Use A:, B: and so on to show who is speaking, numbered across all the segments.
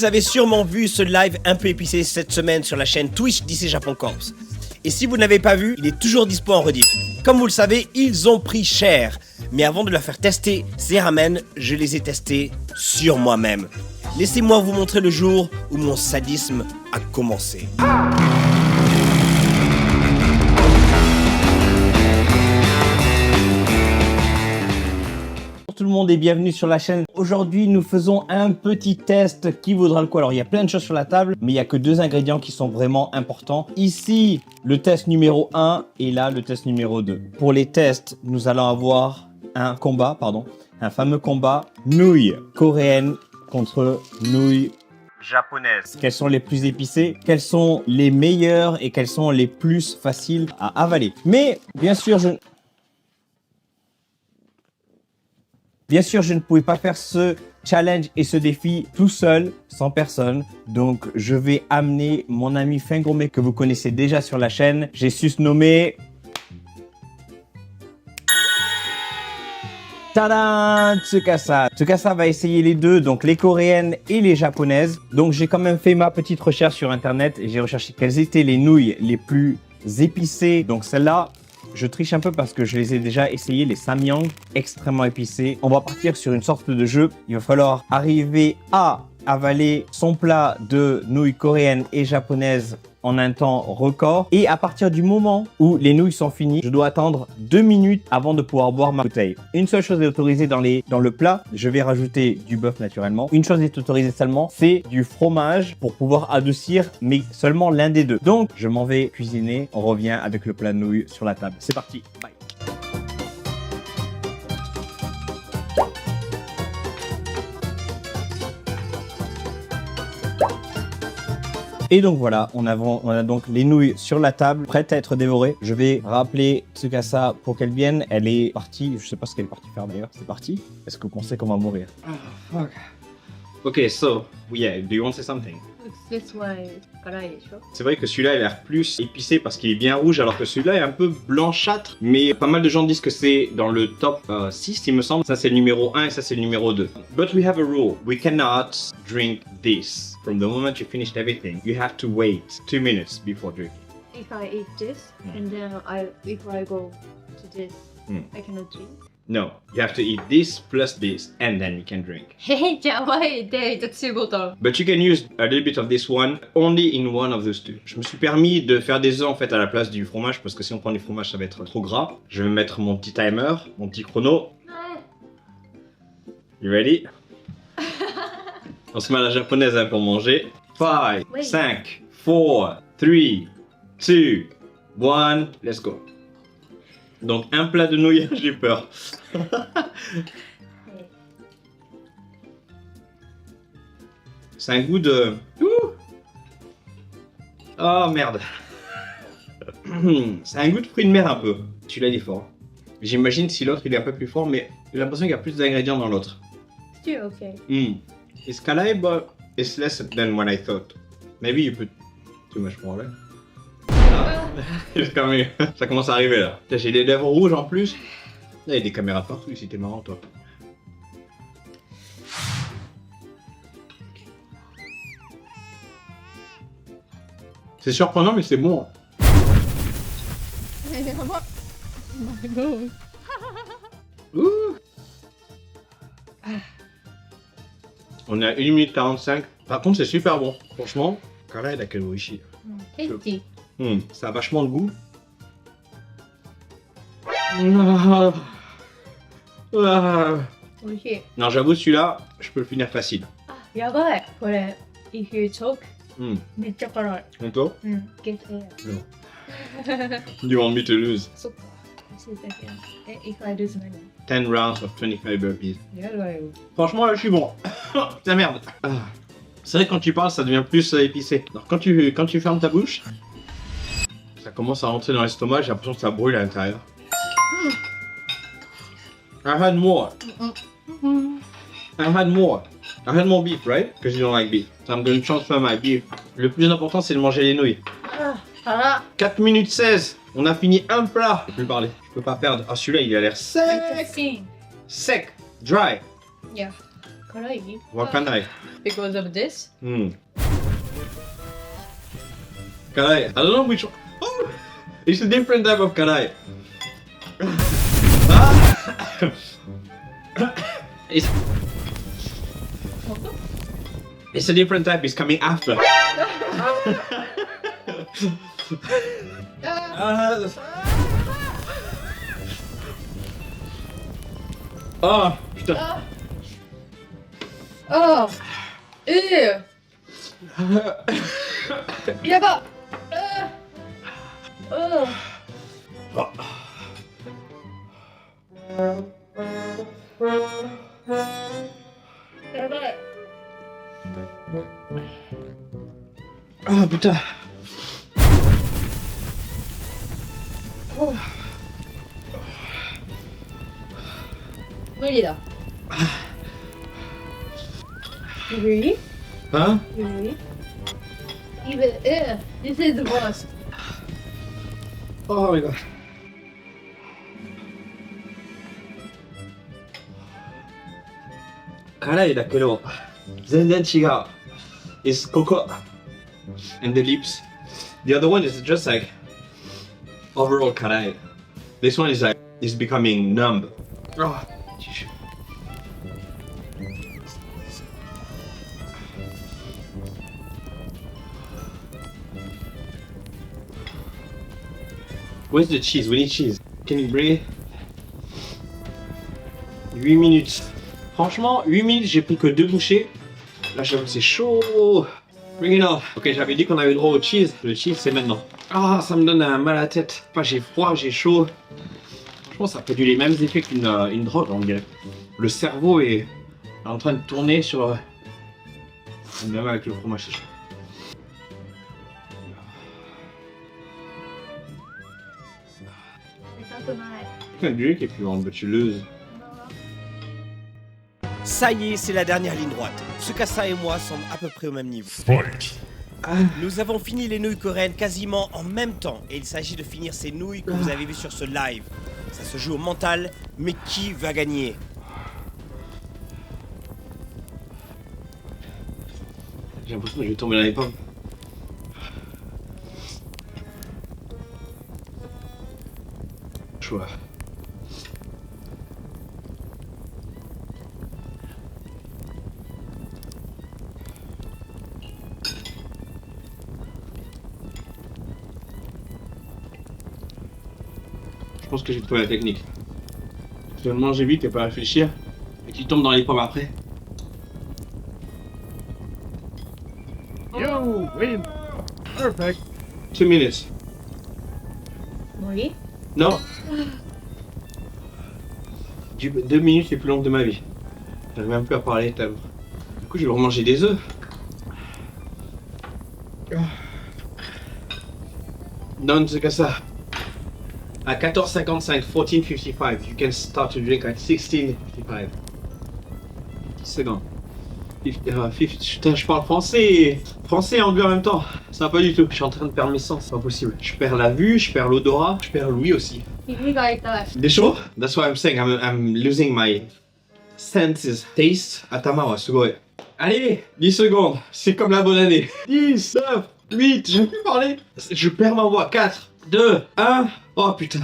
A: Vous avez sûrement vu ce live un peu épicé cette semaine sur la chaîne Twitch d'IC Japon Corps. Et si vous n'avez pas vu, il est toujours dispo en rediff. Comme vous le savez, ils ont pris cher. Mais avant de leur faire tester ces ramen, je les ai testés sur moi-même. Laissez-moi vous montrer le jour où mon sadisme a commencé. Tout le monde est bienvenu sur la chaîne. Aujourd'hui, nous faisons un petit test qui vaudra le coup. Alors, il y a plein de choses sur la table, mais il n'y a que deux ingrédients qui sont vraiment importants. Ici, le test numéro 1 et là, le test numéro 2. Pour les tests, nous allons avoir un fameux combat nouilles coréennes contre nouilles japonaises. Quelles sont les plus épicées, quelles sont les meilleures et quelles sont les plus faciles à avaler. Mais, bien sûr, je ne pouvais pas faire ce challenge et ce défi tout seul, sans personne. Donc, je vais amener mon ami Fin Gourmet que vous connaissez déjà sur la chaîne. J'ai susnommé... Tadam! Tsukasa. Tsukasa va essayer les deux, donc les coréennes et les japonaises. Donc, j'ai quand même fait ma petite recherche sur Internet et j'ai recherché quelles étaient les nouilles les plus épicées. Donc, celle-là... Je triche un peu parce que je les ai déjà essayés, les samyang, extrêmement épicés. On va partir sur une sorte de jeu. Il va falloir arriver à avaler son plat de nouilles coréennes et japonaises en un temps record. Et à partir du moment où les nouilles sont finies, je dois attendre 2 minutes avant de pouvoir boire ma bouteille. Une seule chose est autorisée dans le plat. Je vais rajouter du bœuf naturellement. Une chose est autorisée seulement, c'est du fromage pour pouvoir adoucir, mais seulement l'un des deux. Donc, je m'en vais cuisiner. On revient avec le plat de nouilles sur la table. C'est parti. Bye. Et donc voilà, on a donc les nouilles sur la table, prêtes à être dévorées. Je vais rappeler Tsukasa pour qu'elle vienne. Elle est partie, je sais pas ce qu'elle est partie faire d'ailleurs. C'est parti. Est-ce que vous pensez qu'on va mourir? Oh, fuck. Okay, so, yeah, do you want to say something? C'est vrai que celui-là a l'air plus épicé parce qu'il est bien rouge, alors que celui-là est un peu blanchâtre. Mais pas mal de gens disent que c'est dans le top 6, il me semble. Ça, c'est le numéro 1 et ça, c'est le numéro 2. But we have a rule. We cannot drink this. From the moment you finished everything, you have to wait 2 minutes before drinking.
B: If I eat this and then if I go to this, I cannot drink.
A: No, you have to eat this plus this and then you can drink.
B: Hey, why they the two bottle?
A: But you can use a little bit of this one only in one of those two. Je me suis permis de faire des œufs en fait à la place du fromage parce que si on prend du fromage ça va être trop gras. Je vais mettre mon petit timer, mon petit chrono. You ready? On se met à la japonaise hein, pour manger. 5, 5, 4, 3, 2, 1, let's go. Donc un plat de nouilles, j'ai peur. C'est un goût de... Oh merde. C'est un goût de fruits de mer un peu. Celui-là il est fort. J'imagine si l'autre il est un peu plus fort, mais j'ai l'impression qu'il y a plus d'ingrédients dans l'autre.
B: Still okay.
A: It's kalai, but it's less than what I thought. Maybe you put too much more, right? Ça commence à arriver là. J'ai des lèvres rouges en plus. Là, il y a des caméras partout ici, t'es marrant toi. C'est surprenant, mais c'est bon. Ouh. On est à 1 minute 45. Par contre, c'est super bon. Franchement, Kara, il a quel wishi.
B: Tasty.
A: Ça a vachement de goût. Non, j'avoue, celui-là, je peux le finir facile.
B: Yabai, if you choke, めっちゃ辛い。
A: 本当?
B: Get air.
A: No. You want me to lose?
B: そっか。If I lose money.
A: 10 rounds of 25 burpees.
B: やだよ。
A: Franchement, là, je suis bon. Putain, merde. C'est vrai que quand tu parles, ça devient plus épicé. Alors, quand tu fermes ta bouche, ça commence à rentrer dans l'estomac, j'ai l'impression que ça brûle à l'intérieur. I had more. I had more beef, right? Because you don't like beef. So I'm going to transfer my beef. Le plus important, c'est de manger les nouilles. 4 minutes 16. On a fini un plat. Je peux plus parler. Je peux pas perdre. Ah, celui-là, il a l'air sec. Sec. Dry.
B: Yeah. Karai.
A: Wakanai.
B: Because of this?
A: Kanai. I don't know which one. Oh, it's a different type of kanai. it's, it's a different type. It's coming after. Oh, putain.
B: Oh! Ew! Yaba! Yabai.
A: Ah, putain.
B: Oh. 無理だ。Really?
A: Hein?
B: Really? Even this is the worst.
A: Oh my god. Kanai だけど全然違う。It's ここ and the lips. The other one is just like overall kanai. This one is like is becoming numb. Oh. Where's the cheese? We need cheese. Can you bring it? 8 minutes. Franchement, 8 minutes, j'ai pris que 2 bouchées. Là, j'avoue que c'est chaud. Bring it on. Ok, j'avais dit qu'on avait le droit au cheese. Le cheese, c'est maintenant. Ah, ça me donne un mal à la tête. Enfin, j'ai froid, j'ai chaud. Franchement, ça produit les mêmes effets qu'une drogue, on dirait. Le cerveau est en train de tourner sur... Même avec le fromage, c'est chaud. Du qui est plus grande, but tu loses.
C: Ça y est, c'est la dernière ligne droite. Tsukasa et moi sommes à peu près au même niveau. Nous avons fini les nouilles coréennes quasiment en même temps et il s'agit de finir ces nouilles que vous avez vues sur ce live. Ça se joue au mental, mais qui va gagner?
A: J'ai l'impression que je vais tomber dans les pommes. Choix. Je pense que j'ai trouvé la technique. Tu vas manger vite et pas réfléchir et tu tombes dans les pommes après.
D: You win. Perfect.
A: 2 minutes.
B: Oui?
A: Non. 2 minutes les plus longues de ma vie. J'arrive même plus à parler tellement. Du coup, je vais remanger des œufs. Non, c'est que ça. À 14:55, 14:55, you can start to drink at 16:55. 10 secondes. Putain, je parle français. Français et anglais en même temps. Ça va pas du tout. Je suis en train de perdre mes sens, c'est pas possible. Je perds la vue, je perds l'odorat, je perds l'ouïe aussi. Des chaud? That's what I'm saying. I'm losing my senses. Taste. Atamawa, sugoi. Allez, 10 secondes. C'est comme la bonne année. 10, 9, 8, je vais plus parler. Je perds ma voix. 4, 2, 1. Oh putain.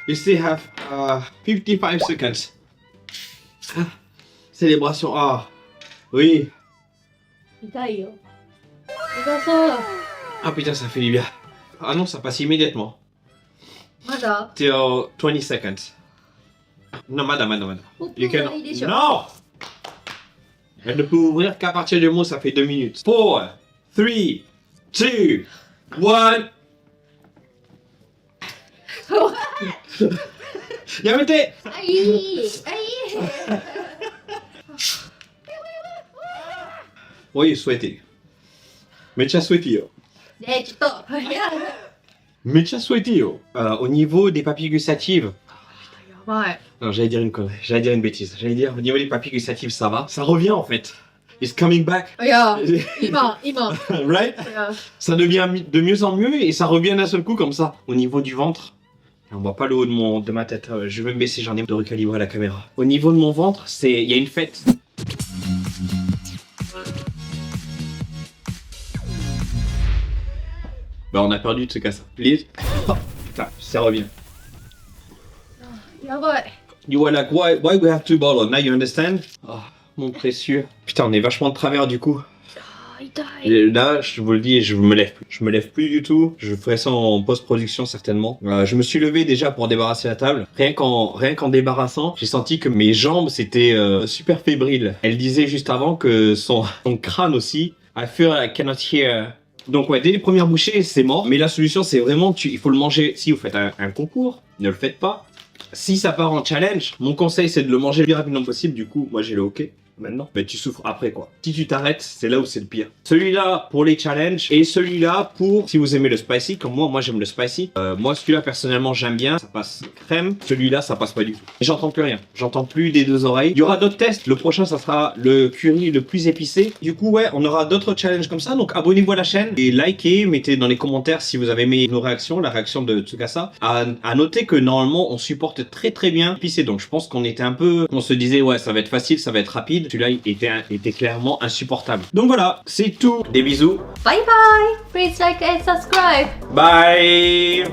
A: You still have 55 seconds. Célébration. Ah. Oui. Ah putain, ça fait du bien. Ah non, ça passe immédiatement. Till 20 seconds. Non, madame. You can... Non! Elle ne peut ouvrir qu'à partir du mot, ça fait 2 minutes. 4, 3, 2, 1. Yamete! Oui, souhaité. Mecha souhaité yo. Mecha souhaité yo. Au niveau des papilles gustatives. Non, j'allais dire une connerie, j'allais dire une bêtise. J'allais dire au niveau des papilles gustatives, ça va. Ça revient en fait. It's coming back. Right? Ça devient de mieux en mieux et ça revient d'un seul coup comme ça. Au niveau du ventre, On voit pas le haut de ma tête. Je vais me baisser, j'en ai de recalibrer la caméra. Au niveau de mon ventre, il y a une fête. Bah on a perdu Tsukasa. Please. Oh, putain, ça revient.
B: Yabai.
A: You were like, why we have two bottles? Now you understand? Oh, mon précieux. Putain, on est vachement de travers du coup. Et là, je vous le dis, je me lève plus. Je me lève plus du tout. Je ferai ça en post-production certainement. Je me suis levé déjà pour débarrasser la table. Rien qu'en débarrassant, j'ai senti que mes jambes c'était super fébriles. Elle disait juste avant que son crâne aussi. I feel I cannot hear. Donc ouais, dès les premières bouchées, c'est mort. Mais la solution, c'est vraiment, il faut le manger. Si vous faites un concours, ne le faites pas. Si ça part en challenge, mon conseil c'est de le manger le plus rapidement possible. Du coup, moi j'ai le hockey. Maintenant, mais tu souffres après quoi. Si tu t'arrêtes, c'est là où c'est le pire. Celui-là pour les challenges et celui-là pour si vous aimez le spicy, comme moi j'aime le spicy. Moi celui-là personnellement j'aime bien, ça passe crème. Celui-là ça passe pas du tout. Et j'entends plus rien, j'entends plus des deux oreilles. Il y aura d'autres tests. Le prochain ça sera le curry le plus épicé. Du coup ouais, on aura d'autres challenges comme ça. Donc abonnez-vous à la chaîne et likez, mettez dans les commentaires si vous avez aimé nos réactions, la réaction de Tsukasa. À noter que normalement on supporte très bien épicé. Donc je pense qu'on était un peu, on se disait ouais ça va être facile, ça va être rapide. Celui-là était clairement insupportable. Donc voilà, c'est tout. Des bisous.
B: Bye bye. Please like and subscribe.
A: Bye.